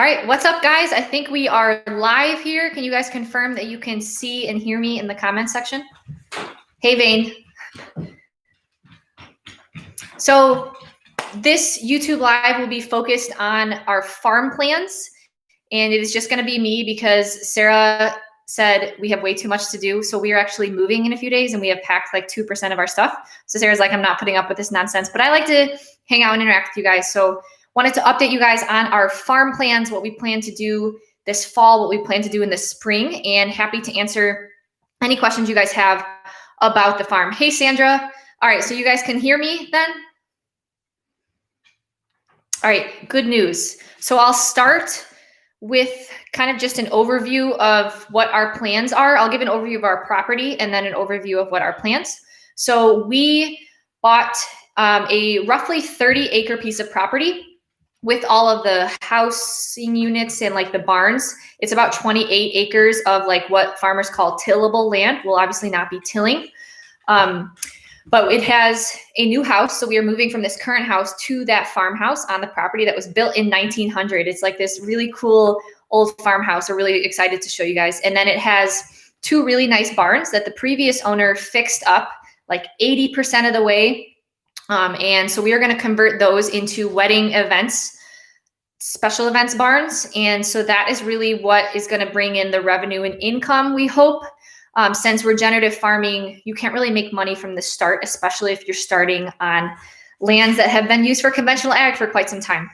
All right, what's up, guys? I think we are live here. Can you guys confirm that you can see and hear me in the comment section? Hey, Vane. So this YouTube Live will be focused on our farm plans, and it is just going to be me because Sarah said we have way too much to do. So we are actually moving in a few days, and we have packed like 2% of our stuff. So Sarah's like, I'm not putting up with this nonsense, but I like to hang out and interact with you guys. So wanted to update you guys on our farm plans, what we plan to do this fall, what we plan to do in the spring, and happy to answer any questions you guys have about the farm. Hey, Sandra. All right, so you guys can hear me then? All right, good news. So I'll start with kind of just an overview of what our plans are. I'll give an overview of our property and then an overview of what our plans. So we bought a roughly 30-acre piece of property with all of the housing units and like the barns. It's about 28 acres of like what farmers call tillable land. We'll obviously not be tilling. But it has a new house. So we are moving from this current house to that farmhouse on the property that was built in 1900. It's like this really cool old farmhouse. We're really excited to show you guys. And then it has two really nice barns that the previous owner fixed up like 80% of the way. And so we are going to convert those into wedding events, special events barns. And so that is really what is going to bring in the revenue and income, we hope. Since regenerative farming, you can't really make money from the start, especially if you're starting on lands that have been used for conventional ag for quite some time.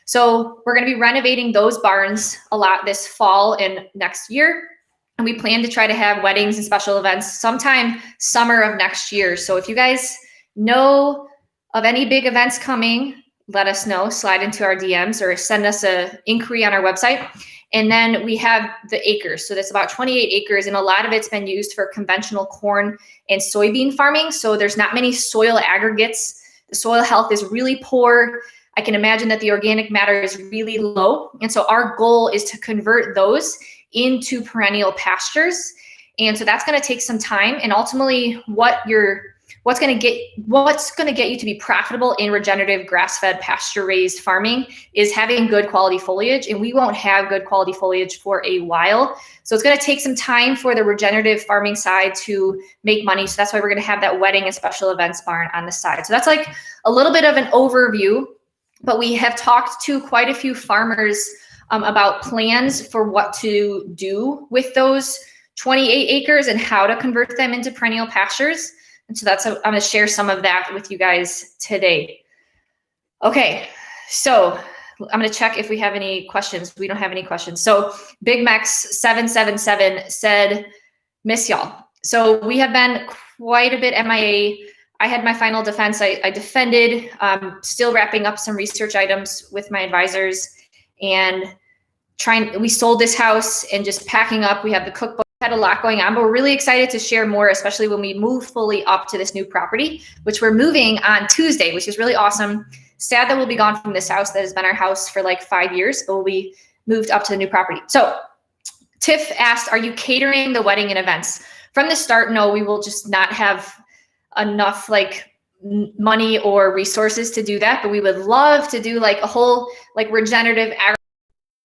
So we're going to be renovating those barns a lot this fall and next year. And we plan to try to have weddings and special events sometime summer of next year. So if you guys know of any big events coming, let us know, slide into our DMs or send us an inquiry on our website. And then we have the acres. So that's about 28 acres, and a lot of it's been used for conventional corn and soybean farming. So there's not many soil aggregates. The soil health is really poor. I can imagine that the organic matter is really low. And so our goal is to convert those into perennial pastures. And so that's going to take some time. And ultimately what's going to get you to be profitable in regenerative grass-fed pasture-raised farming is having good quality foliage, and we won't have good quality foliage for a while. So it's going to take some time for the regenerative farming side to make money. So that's why we're going to have that wedding and special events barn on the side. So that's like a little bit of an overview, but we have talked to quite a few farmers about plans for what to do with those 28 acres and how to convert them into perennial pastures. And so I'm going to share some of that with you guys today. Okay, so I'm going to check if we have any questions. We don't have any questions. So Big Max 777 said, miss y'all. So we have been quite a bit MIA. I had my final defense. I defended, still wrapping up some research items with my advisors and we sold this house and just packing up. We have the cookbook. Had a lot going on, but we're really excited to share more, especially when we move fully up to this new property, which we're moving on Tuesday, which is really awesome. Sad that we'll be gone from this house that has been our house for like 5 years, but we'll be moved up to the new property. So Tiff asked, are you catering the wedding and events? From the start, no, we will just not have enough like money or resources to do that, but we would love to do like a whole like regenerative agriculture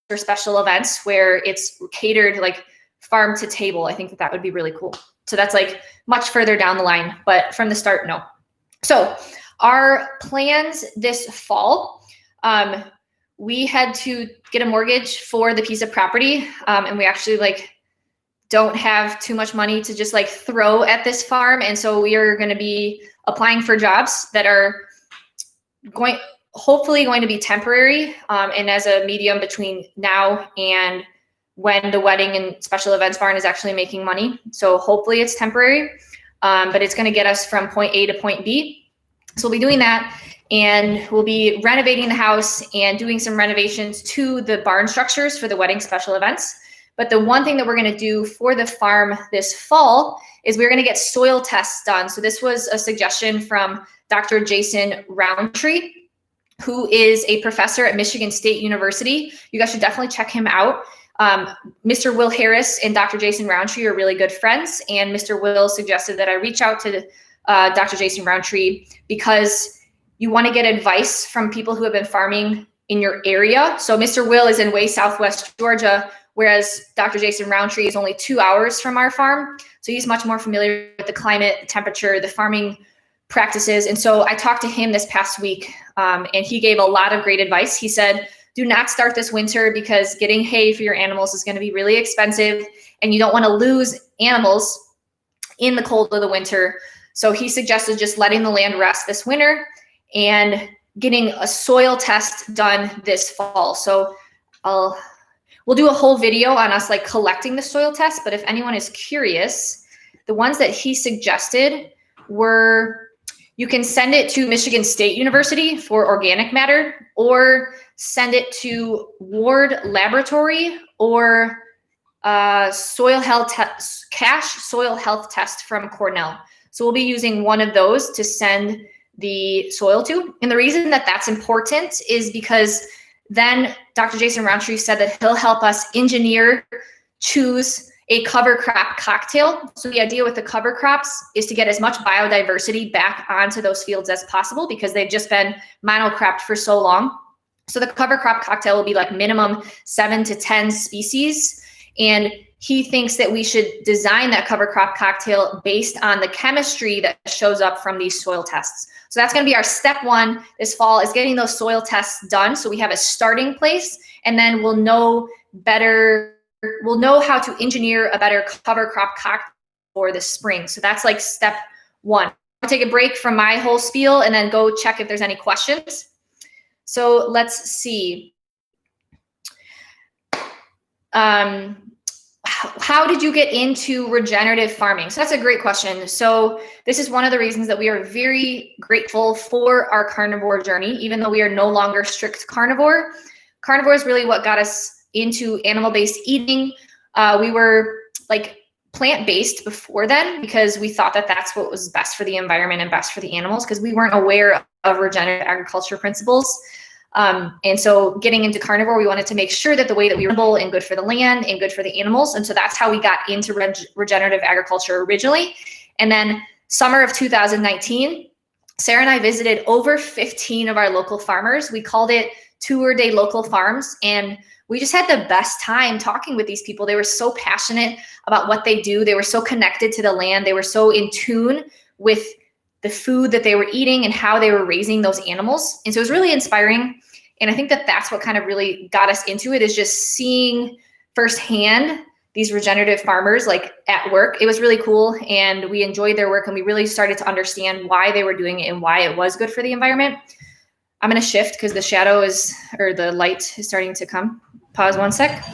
or special events where it's catered like farm to table. I think that would be really cool. So that's like much further down the line, but from the start, no. So our plans this fall, we had to get a mortgage for the piece of property. And we actually like don't have too much money to just like throw at this farm. And so we are going to be applying for jobs that are hopefully going to be temporary. And as a medium between now and when the wedding and special events barn is actually making money. So hopefully it's temporary, but it's going to get us from point A to point B. So we'll be doing that, and we'll be renovating the house and doing some renovations to the barn structures for the wedding special events. But the one thing that we're going to do for the farm this fall is we're going to get soil tests done. So this was a suggestion from Dr. Jason Roundtree, who is a professor at Michigan State University. You guys should definitely check him out. Mr. Will Harris and Dr. Jason Roundtree are really good friends, and Mr. Will suggested that I reach out to Dr. Jason Roundtree because you want to get advice from people who have been farming in your area. So Mr. Will is in way southwest Georgia, whereas Dr. Jason Roundtree is only 2 hours from our farm. So he's much more familiar with the climate, the temperature, the farming practices. And so I talked to him this past week, and he gave a lot of great advice. He said, do not start this winter because getting hay for your animals is going to be really expensive, and you don't want to lose animals in the cold of the winter. So he suggested just letting the land rest this winter and getting a soil test done this fall. So we'll do a whole video on us like collecting the soil test, but if anyone is curious, the ones that he suggested were, you can send it to Michigan State University for organic matter, or send it to Ward Laboratory, or soil health cache soil health test from Cornell. So we'll be using one of those to send the soil to. And the reason that that's important is because then Dr. Jason Roundtree said that he'll help us choose a cover crop cocktail. So the idea with the cover crops is to get as much biodiversity back onto those fields as possible because they've just been monocropped for so long. So the cover crop cocktail will be like minimum 7 to 10 species. And he thinks that we should design that cover crop cocktail based on the chemistry that shows up from these soil tests. So that's going to be our step one this fall, is getting those soil tests done so we have a starting place, and then we'll know how to engineer a better cover crop cocktail for the spring. So that's like step one. I'll take a break from my whole spiel and then go check if there's any questions. So let's see. How did you get into regenerative farming? So that's a great question. So this is one of the reasons that we are very grateful for our carnivore journey, even though we are no longer strict carnivore. Carnivore is really what got us into animal-based eating. We were like plant-based before then because we thought that that's what was best for the environment and best for the animals, because we weren't aware of regenerative agriculture principles. And so getting into carnivore, we wanted to make sure that the way that we were able and good for the land and good for the animals. And so that's how we got into regenerative agriculture originally. And then summer of 2019, Sarah and I visited over 15 of our local farmers. We called it Tour Day Local Farms. And we just had the best time talking with these people. They were so passionate about what they do. They were so connected to the land. They were so in tune with the food that they were eating and how they were raising those animals. And so it was really inspiring. And I think that that's what kind of really got us into it, is just seeing firsthand these regenerative farmers like at work. It was really cool, and we enjoyed their work, and we really started to understand why they were doing it and why it was good for the environment. I'm going to shift because the the light is starting to come. Pause one sec.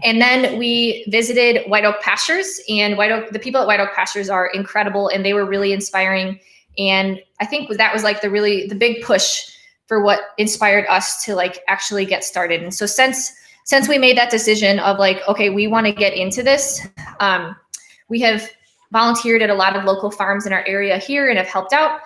And then we visited White Oak Pastures, and the people at White Oak Pastures are incredible, and they were really inspiring. And I think that was like the big push for what inspired us to like actually get started. And so since we made that decision of like, okay, we want to get into this, we have volunteered at a lot of local farms in our area here and have helped out.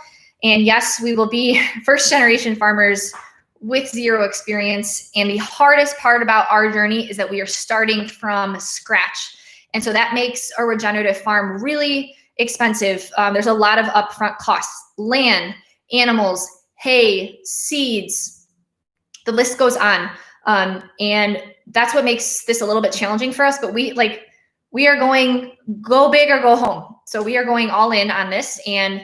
And yes, we will be first generation farmers with zero experience. And the hardest part about our journey is that we are starting from scratch. And so that makes a regenerative farm really expensive. There's a lot of upfront costs: land, animals, hay, seeds, the list goes on. And that's what makes this a little bit challenging for us, but we are going go big or go home. So we are going all in on this. And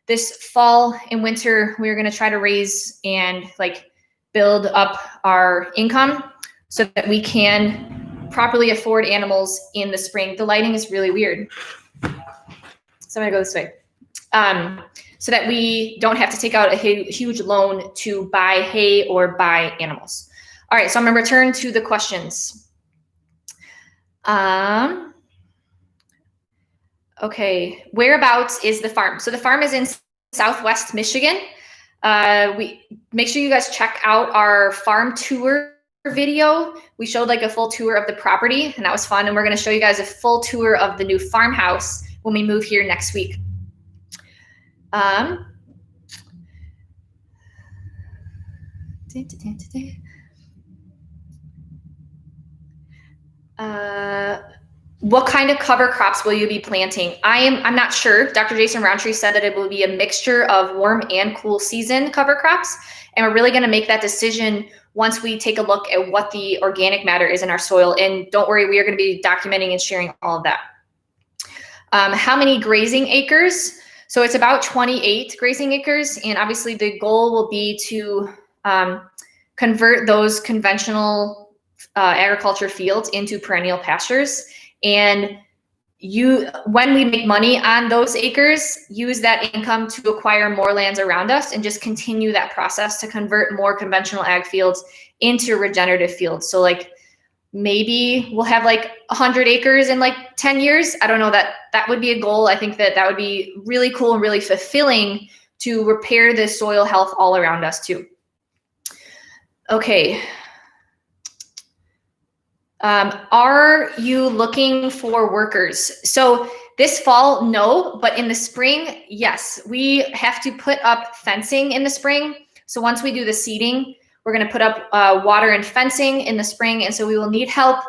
this fall and winter, we're going to try to raise and like build up our income so that we can properly afford animals in the spring. The lighting is really weird. So I'm going to go this way. So that we don't have to take out a huge loan to buy hay or buy animals. All right, so I'm going to return to the questions. Okay, whereabouts is the farm? So the farm is in Southwest Michigan. We make sure you guys check out our farm tour video. We showed like a full tour of the property, and that was fun. And we're going to show you guys a full tour of the new farmhouse when we move here next week. What kind of cover crops will you be planting? I'm not sure. Dr. Jason Roundtree said that it will be a mixture of warm and cool season cover crops. And we're really going to make that decision once we take a look at what the organic matter is in our soil. And don't worry, we are going to be documenting and sharing all of that. How many grazing acres? So it's about 28 grazing acres. And obviously the goal will be to convert those conventional agriculture fields into perennial pastures. And when we make money on those acres, use that income to acquire more lands around us and just continue that process to convert more conventional ag fields into regenerative fields. So like maybe we'll have like 100 acres in like 10 years. I don't know, that would be a goal. I think that would be really cool and really fulfilling to repair the soil health all around us too. Okay. Are you looking for workers? So this fall, no, but in the spring, yes. We have to put up fencing in the spring. So once we do the seeding, we're going to put up water and fencing in the spring. And so we will need help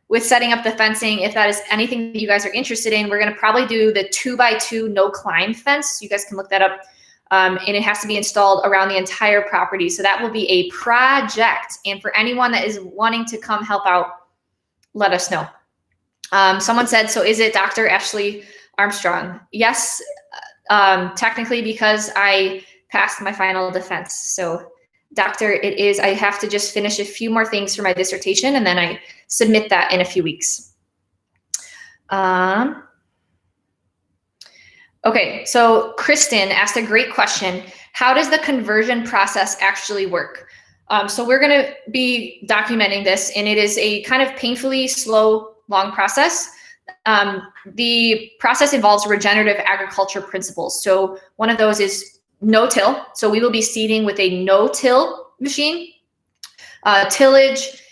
with setting up the fencing. If that is anything that you guys are interested in, we're going to probably do the 2x2 no climb fence. You guys can look that up. And it has to be installed around the entire property. So that will be a project. And for anyone that is wanting to come help out, let us know. Someone said, so is it Dr. Ashley Armstrong? Yes, technically, because I passed my final defense. So doctor, it is. I have to just finish a few more things for my dissertation, and then I submit that in a few weeks. Okay, so Kristen asked a great question. How does the conversion process actually work? So we're going to be documenting this, and it is a kind of painfully slow, long process. The process involves regenerative agriculture principles. So one of those is no-till. So we will be seeding with a no-till machine. Tillage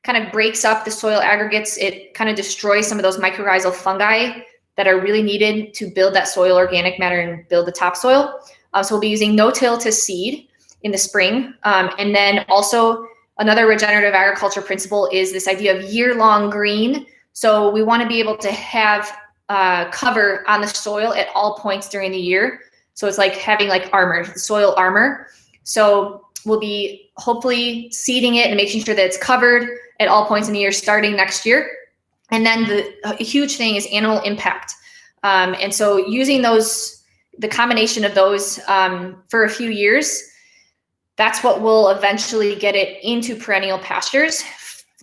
kind of breaks up the soil aggregates. It kind of destroys some of those mycorrhizal fungi that are really needed to build that soil organic matter and build the topsoil. So we'll be using no-till to seed in the spring. And then also another regenerative agriculture principle is this idea of year-long green. So we want to be able to have cover on the soil at all points during the year. So it's like having like armor, soil armor. So we'll be hopefully seeding it and making sure that it's covered at all points in the year starting next year. And then the huge thing is animal impact. And so using the combination of those for a few years, that's what will eventually get it into perennial pastures.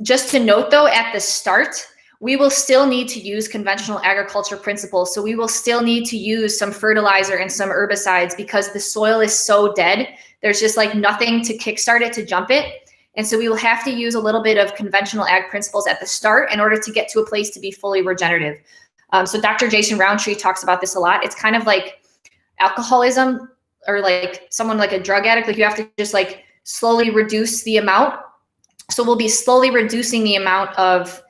Just to note though, at the start, we will still need to use conventional agriculture principles. So we will still need to use some fertilizer and some herbicides because the soil is so dead. There's just like nothing to kickstart it, to jump it. And so we will have to use a little bit of conventional ag principles at the start in order to get to a place to be fully regenerative. So Dr. Jason Roundtree talks about this a lot. It's kind of like alcoholism, or like someone like a drug addict. Like you have to just like slowly reduce the amount. So we'll be slowly reducing the amount of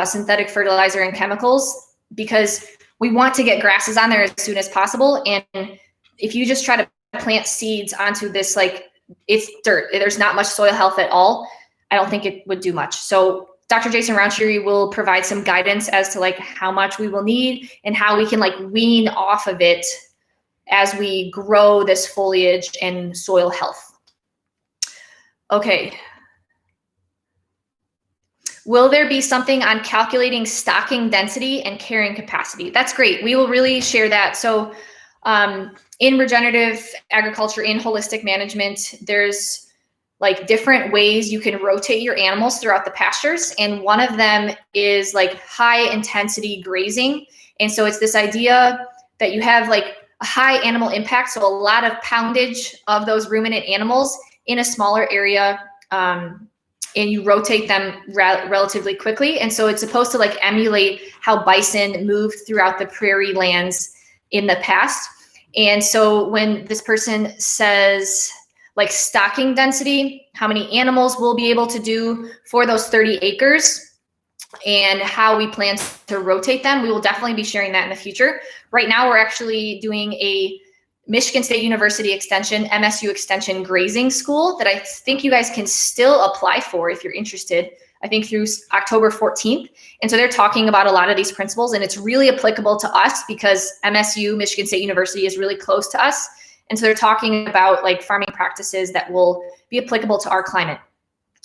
synthetic fertilizer and chemicals because we want to get grasses on there as soon as possible. And if you just try to plant seeds onto this, like it's dirt, there's not much soil health at all, I don't think it would do much. So Dr. Jason Roundtree will provide some guidance as to like how much we will need and how we can like wean off of it as we grow this foliage and soil health. Okay. Will there be something on calculating stocking density and carrying capacity? That's great. We will really share that. So in regenerative agriculture, in holistic management, there's like different ways you can rotate your animals throughout the pastures. And one of them is like high intensity grazing. And so it's this idea that you have like a high animal impact. So a lot of poundage of those ruminant animals in a smaller area, and you rotate them relatively quickly. And so it's supposed to like emulate how bison moved throughout the prairie lands in the past. And so when this person says like stocking density, how many animals we'll be able to do for those 30 acres and how we plan to rotate them, we will definitely be sharing that in the future. Right now, we're actually doing a Michigan State University Extension, MSU Extension grazing school that I think you guys can still apply for if you're interested. I think through October 14th. And so they're talking about a lot of these principles, and it's really applicable to us because MSU, Michigan State University, is really close to us. And so they're talking about like farming practices that will be applicable to our climate.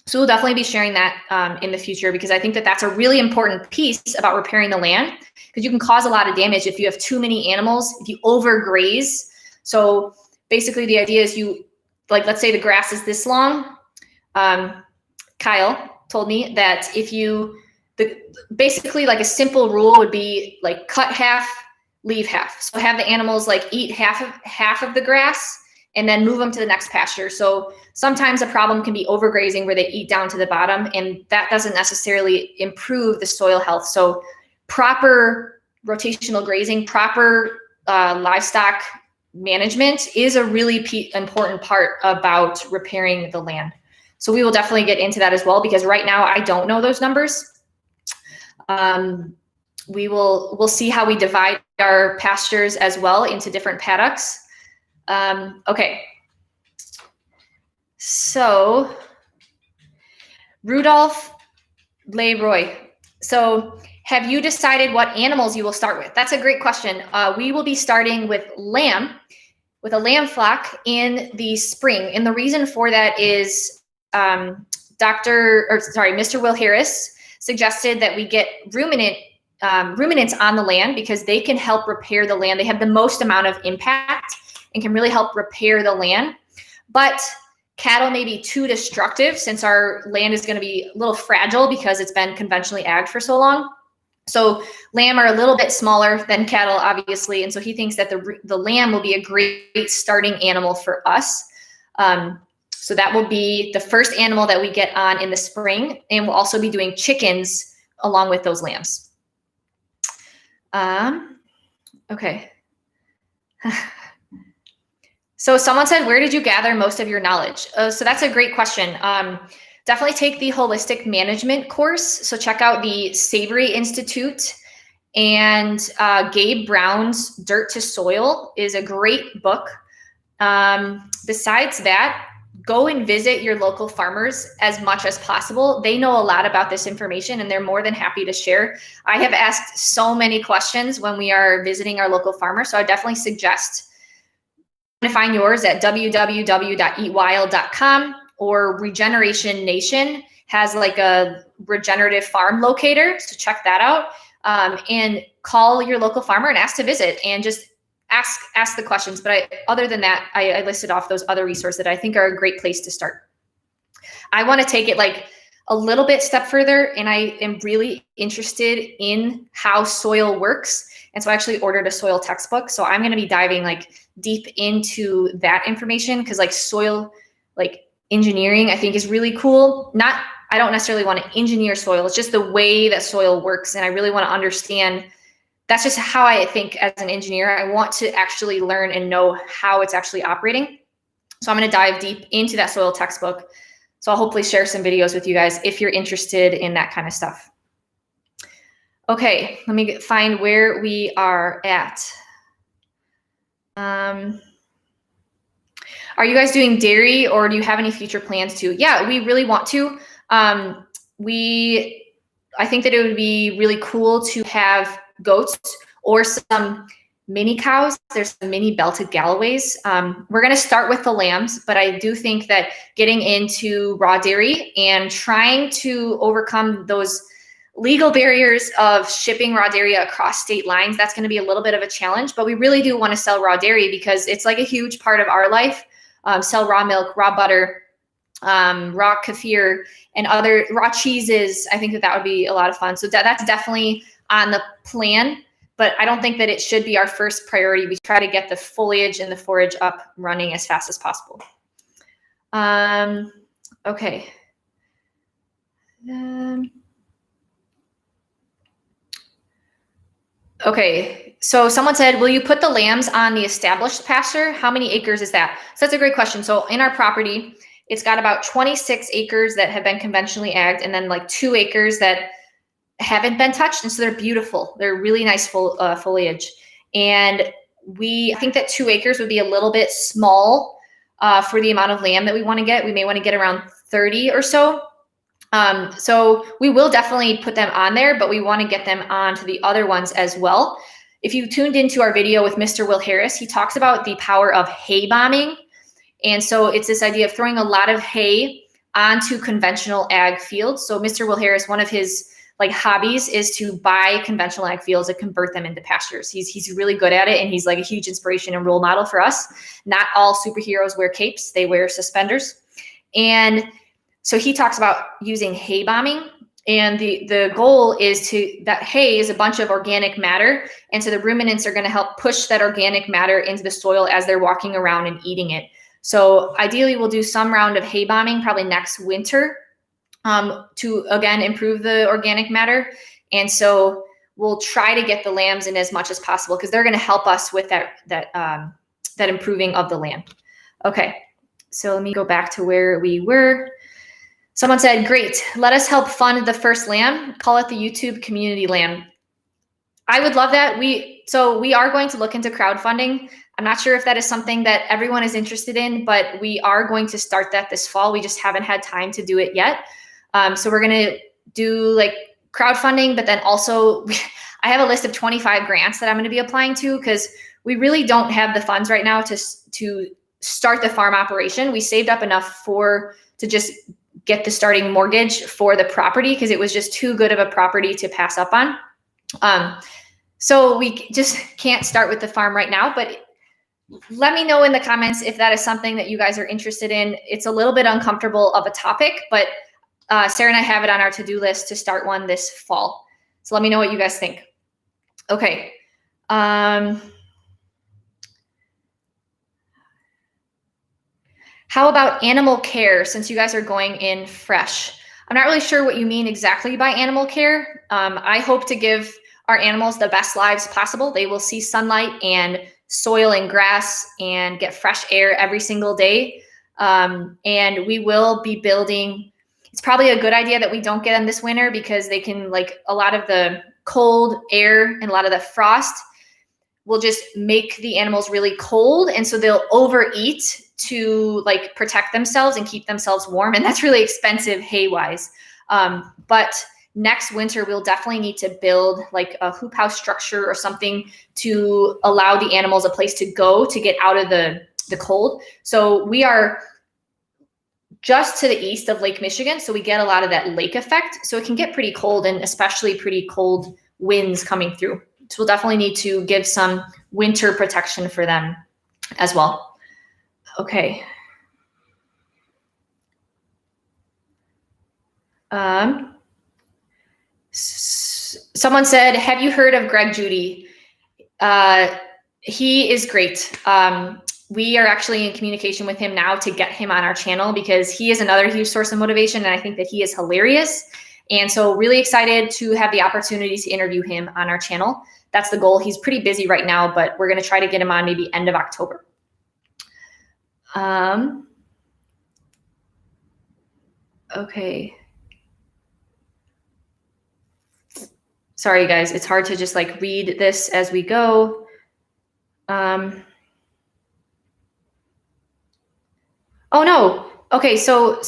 So we'll definitely be sharing that in the future, because I think that that's a really important piece about repairing the land, because you can cause a lot of damage if you have too many animals, if you overgraze. So basically the idea is you, like, let's say the grass is this long. Kyle told me that if you, basically like a simple rule would be like cut half, leave half. So have the animals like eat half of the grass and then move them to the next pasture. So sometimes a problem can be overgrazing where they eat down to the bottom, and that doesn't necessarily improve the soil health. So proper rotational grazing, proper livestock management is a really important part about repairing the land. So we will definitely get into that as well, because right now I don't know those numbers. We'll see how we divide our pastures as well into different paddocks. Okay. So Rudolph Leroy. So have you decided what animals you will start with? That's a great question. We will be starting with a lamb flock in the spring. And the reason for that is Mr. Will Harris suggested that we get ruminants on the land because they can help repair the land. They have the most amount of impact and can really help repair the land. But cattle may be too destructive since our land is going to be a little fragile because it's been conventionally agged for so long. So lamb are a little bit smaller than cattle, obviously. And so he thinks that the lamb will be a great starting animal for us. So that will be the first animal that we get on in the spring. And we'll also be doing chickens along with those lambs. Okay. So someone said, where did you gather most of your knowledge? So that's a great question. Definitely take the holistic management course. So check out the Savory Institute, and Gabe Brown's Dirt to Soil is a great book. Besides that, go and visit your local farmers as much as possible. They know a lot about this information and they're more than happy to share. I have asked so many questions when we are visiting our local farmers. So I definitely suggest to find yours at www.eatwild.com, or Regeneration Nation has like a regenerative farm locator. So check that out, and call your local farmer and ask to visit and just ask the questions. But other than that, I listed off those other resources that I think are a great place to start. I want to take it like a little bit step further, and I am really interested in how soil works. And so I actually ordered a soil textbook. So I'm going to be diving like deep into that information, because like soil, like engineering, I think is really cool. I don't necessarily want to engineer soil. It's just the way that soil works. And I really want to understand. That's just how I think as an engineer. I want to actually learn and know how it's actually operating. So I'm going to dive deep into that soil textbook. So I'll hopefully share some videos with you guys if you're interested in that kind of stuff. Okay, let me find where we are at. Are you guys doing dairy, or do you have any future plans to? Yeah, we really want to. I think that it would be really cool to have goats or some mini cows. There's some mini belted Galloways. We're going to start with the lambs, but I do think that getting into raw dairy and trying to overcome those legal barriers of shipping raw dairy across state lines, that's going to be a little bit of a challenge. But we really do want to sell raw dairy because it's like a huge part of our life. Sell raw milk, raw butter, raw kefir, and other raw cheeses. I think that would be a lot of fun. So that's definitely on the plan, but I don't think that it should be our first priority. We try to get the foliage and the forage up running as fast as possible. Okay. Okay, so someone said, will you put the lambs on the established pasture? How many acres is that? So that's a great question. So in our property, it's got about 26 acres that have been conventionally agged, and then like 2 acres that haven't been touched. And so they're beautiful. They're really nice foliage. And I think that 2 acres would be a little bit small for the amount of lamb that we want to get. We may want to get around 30 or so. So we will definitely put them on there, but we want to get them onto the other ones as well. If you tuned into our video with Mr. Will Harris, he talks about the power of hay bombing. And so it's this idea of throwing a lot of hay onto conventional ag fields. So Mr. Will Harris, one of his like hobbies is to buy conventional ag fields and convert them into pastures. He's really good at it, and he's like a huge inspiration and role model for us. Not all superheroes wear capes, they wear suspenders. And so he talks about using hay bombing, and the goal is that hay is a bunch of organic matter, and so the ruminants are going to help push that organic matter into the soil as they're walking around and eating it. So ideally we'll do some round of hay bombing probably next winter to again improve the organic matter. And so we'll try to get the lambs in as much as possible because they're going to help us with that improving of the land. Okay, so let me go back to where we were. Someone said, great, let us help fund the first lamb. Call it the YouTube community lamb. I would love that. So we are going to look into crowdfunding. I'm not sure if that is something that everyone is interested in, but we are going to start that this fall. We just haven't had time to do it yet. So we're going to do like crowdfunding, but then also I have a list of 25 grants that I'm going to be applying to because we really don't have the funds right now to start the farm operation. We saved up enough to just get the starting mortgage for the property because it was just too good of a property to pass up on. So we just can't start with the farm right now, but let me know in the comments if that is something that you guys are interested in. It's a little bit uncomfortable of a topic, but Sarah and I have it on our to-do list to start one this fall. So let me know what you guys think. Okay. How about animal care, since you guys are going in fresh? I'm not really sure what you mean exactly by animal care. I hope to give our animals the best lives possible. They will see sunlight and soil and grass and get fresh air every single day. And we will be building, it's probably a good idea that we don't get them this winter because they can, like, a lot of the cold air and a lot of the frost will just make the animals really cold. And so they'll overeat to like protect themselves and keep themselves warm. And that's really expensive hay wise. But next winter, we'll definitely need to build like a hoop house structure or something to allow the animals a place to go to get out of the cold. So we are just to the east of Lake Michigan. So we get a lot of that lake effect. So it can get pretty cold, and especially pretty cold winds coming through. So we'll definitely need to give some winter protection for them as well. Okay. Someone said, have you heard of Greg Judy? He is great. We are actually in communication with him now to get him on our channel because he is another huge source of motivation, and I think that he is hilarious. And so really excited to have the opportunity to interview him on our channel. That's the goal. He's pretty busy right now, but we're going to try to get him on maybe end of October. Okay. Sorry, guys. It's hard to just like read this as we go. Oh, no. Okay, so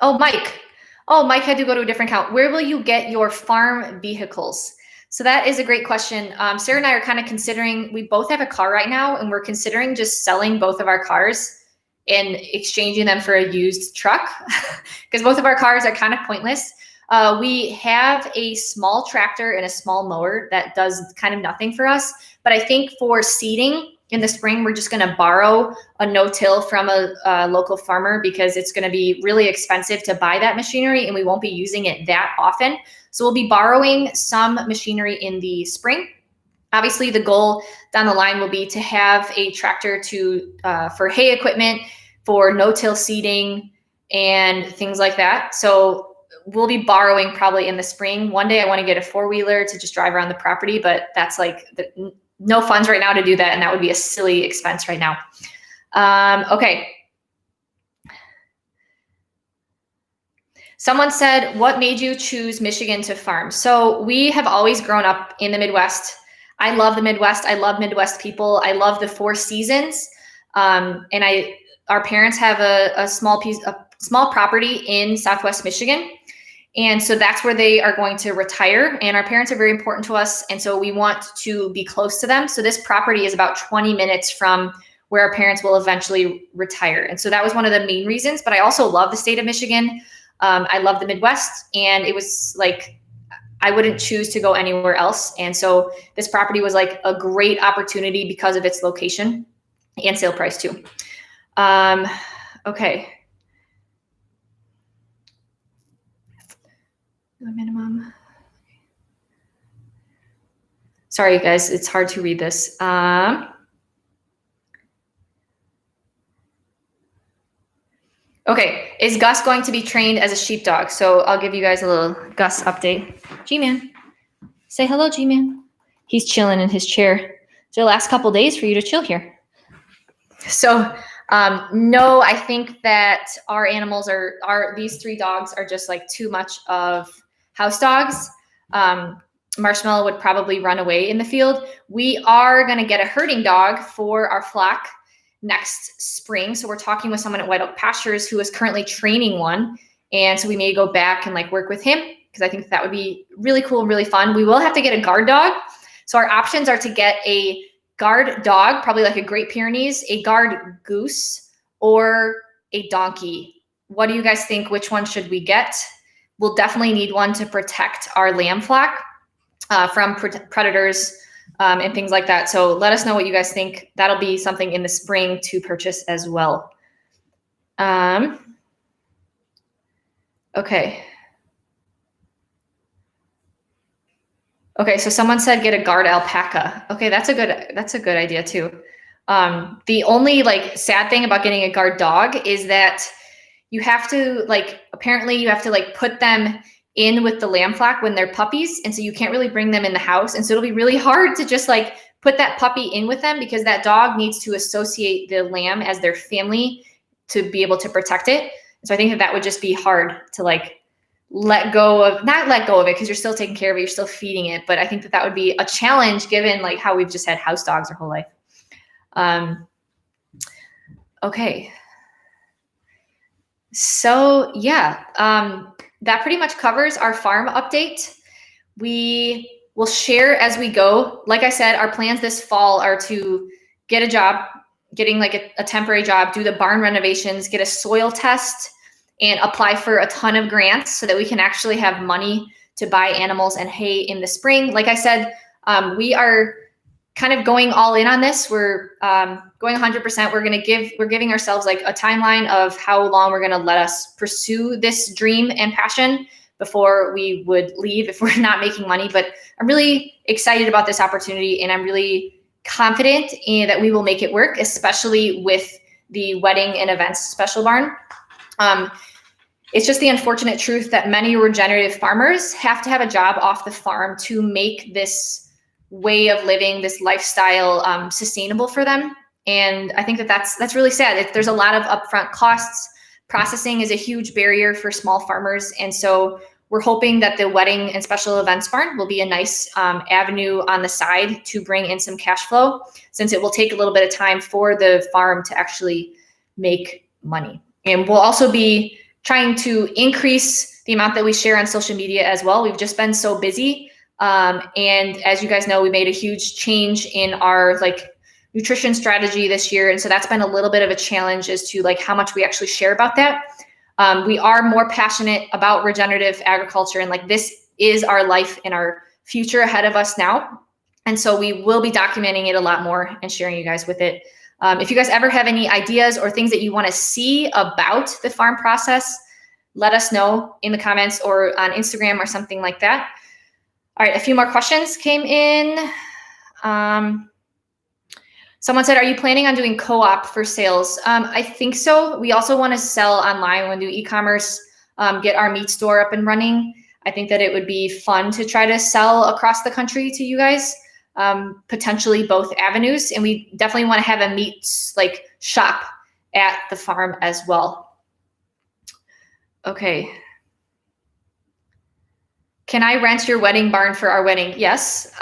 Mike. Oh, Mike had to go to a different account. Where will you get your farm vehicles? So that is a great question. Sarah and I are kind of considering, we both have a car right now, and we're considering just selling both of our cars and exchanging them for a used truck because both of our cars are kind of pointless. We have a small tractor and a small mower that does kind of nothing for us. But I think for seeding in the spring, we're just going to borrow a no-till from a local farmer because it's going to be really expensive to buy that machinery and we won't be using it that often. So we'll be borrowing some machinery in the spring. Obviously, the goal down the line will be to have a tractor for hay equipment, for no-till seeding, and things like that. So we'll be borrowing probably in the spring. One day I want to get a four-wheeler to just drive around the property, but that's like no funds right now to do that, and that would be a silly expense right now. Okay. Someone said, what made you choose Michigan to farm? So we have always grown up in the Midwest. I love the Midwest. I love Midwest people. I love the four seasons. Our parents have a small property in Southwest Michigan. And so that's where they are going to retire. And our parents are very important to us. And so we want to be close to them. So this property is about 20 minutes from where our parents will eventually retire. And so that was one of the main reasons. But I also love the state of Michigan. I love the Midwest. And it was like, I wouldn't choose to go anywhere else. And so this property was like a great opportunity because of its location and sale price too. Okay. The minimum. Sorry, guys, it's hard to read this. Okay, is Gus going to be trained as a sheepdog? So I'll give you guys a little Gus update. G-Man, say hello, G-Man. He's chilling in his chair. It's the last couple days for you to chill here. So no, I think that our animals these 3 dogs are just like too much of house dogs. Marshmallow would probably run away in the field. We are going to get a herding dog for our flock next spring. So we're talking with someone at White Oak Pastures who is currently training one. And so we may go back and like work with him because I think that would be really cool and really fun. We will have to get a guard dog. So our options are to get a guard dog, probably like a Great Pyrenees, a guard goose, or a donkey. What do you guys think? Which one should we get? We'll definitely need one to protect our lamb flock from predators and things like that. So let us know what you guys think. That'll be something in the spring to purchase as well. Okay. Okay, so someone said get a guard alpaca. Okay, that's a good idea too. The only like sad thing about getting a guard dog is that you have to apparently you have to put them in with the lamb flock when they're puppies. And so you can't really bring them in the house. And so it'll be really hard to just put that puppy in with them because that dog needs to associate the lamb as their family to be able to protect it. So I think that would just be hard to not let go of it because you're still taking care of it. You're still feeding it. But I think that would be a challenge given how we've just had house dogs our whole life. Okay. So yeah, that pretty much covers our farm update. We will share as we go. Like I said, our plans this fall are to get a job, getting a temporary job, do the barn renovations, get a soil test, and apply for a ton of grants so that we can actually have money to buy animals and hay in the spring. Like I said, we are kind of going all in on this. We're going 100%. We're giving ourselves a timeline of how long we're going to let us pursue this dream and passion before we would leave if we're not making money. But I'm really excited about this opportunity, and I'm really confident that we will make it work, especially with the wedding and events special barn. It's just the unfortunate truth that many regenerative farmers have to have a job off the farm to make this way of living, this lifestyle, sustainable for them. And I think that's really sad. There's a lot of upfront costs. Processing is a huge barrier for small farmers. And so we're hoping that the wedding and special events barn will be a nice avenue on the side to bring in some cash flow, since it will take a little bit of time for the farm to actually make money. And we'll also be trying to increase the amount that we share on social media as well. We've just been so busy. And as you guys know, we made a huge change in our nutrition strategy this year. And so that's been a little bit of a challenge as to how much we actually share about that. We are more passionate about regenerative agriculture, and this is our life and our future ahead of us now. And so we will be documenting it a lot more and sharing you guys with it. If you guys ever have any ideas or things that you want to see about the farm process, let us know in the comments or on Instagram or something like that. All right, a few more questions came in. Someone said, are you planning on doing co-op for sales? I think so. We also want to sell online. We want to do e-commerce, get our meat store up and running. I think that it would be fun to try to sell across the country to you guys, potentially both avenues. And we definitely want to have a meat shop at the farm as well. Okay. Can I rent your wedding barn for our wedding? Yes.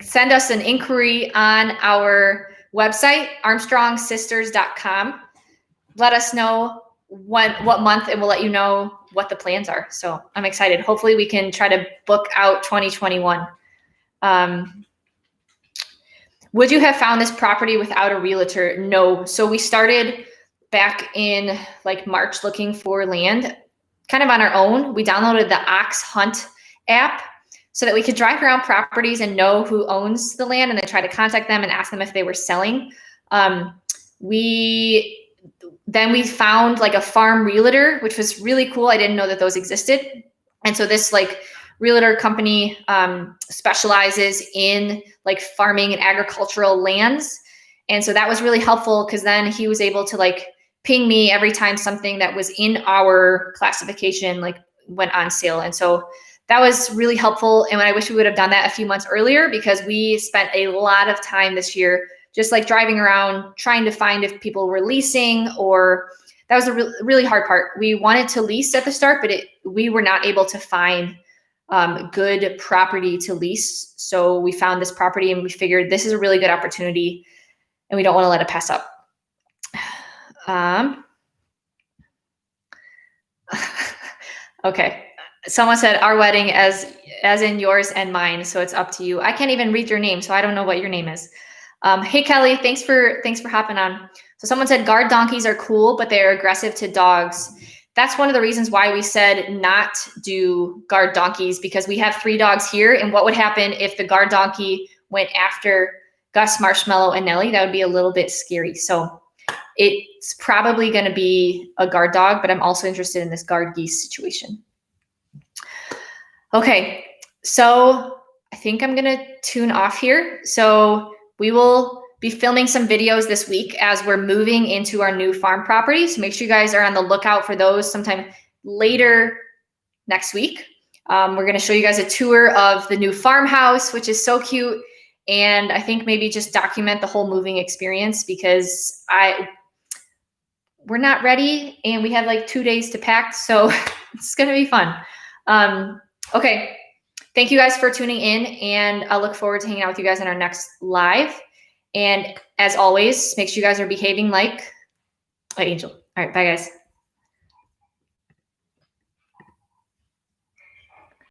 Send us an inquiry on our website, Strong.Sistas.com. Let us know what month, and we'll let you know what the plans are. So I'm excited. Hopefully we can try to book out 2021. Would you have found this property without a realtor? No. So we started back in like March looking for land kind of on our own. We downloaded the Ox Hunt app so that we could drive around properties and know who owns the land and then try to contact them and ask them if they were selling. We found like a farm realtor, which was really cool. I didn't know that those existed. And so this like realtor company specializes in like farming and agricultural lands. And so that was really helpful because then he was able to like ping me every time something that was in our classification like went on sale. And so that was really helpful. And I wish we would have done that a few months earlier, because we spent a lot of time this year just like driving around trying to find if people were leasing, or that was a really hard part. We wanted to lease at the start, but we were not able to find good property to lease. So we found this property and we figured this is a really good opportunity and we don't want to let it pass up. Okay. Someone said our wedding as in yours and mine. So it's up to you. I can't even read your name, so I don't know what your name is. Hey Kelly, thanks for hopping on. So someone said guard donkeys are cool, but they're aggressive to dogs. That's one of the reasons why we said not do guard donkeys, because we have 3 dogs here. And what would happen if the guard donkey went after Gus, Marshmallow, and Nellie? That would be a little bit scary. So it's probably going to be a guard dog, but I'm also interested in this guard geese situation. Okay, so I think I'm going to tune off here. So we will be filming some videos this week as we're moving into our new farm property. So make sure you guys are on the lookout for those sometime later next week. We're going to show you guys a tour of the new farmhouse, which is so cute. And I think maybe just document the whole moving experience, because we're not ready and we have like 2 days to pack. So it's going to be fun. Okay. Thank you guys for tuning in, and I'll look forward to hanging out with you guys in our next live. And as always, make sure you guys are behaving like an angel. All right. Bye guys.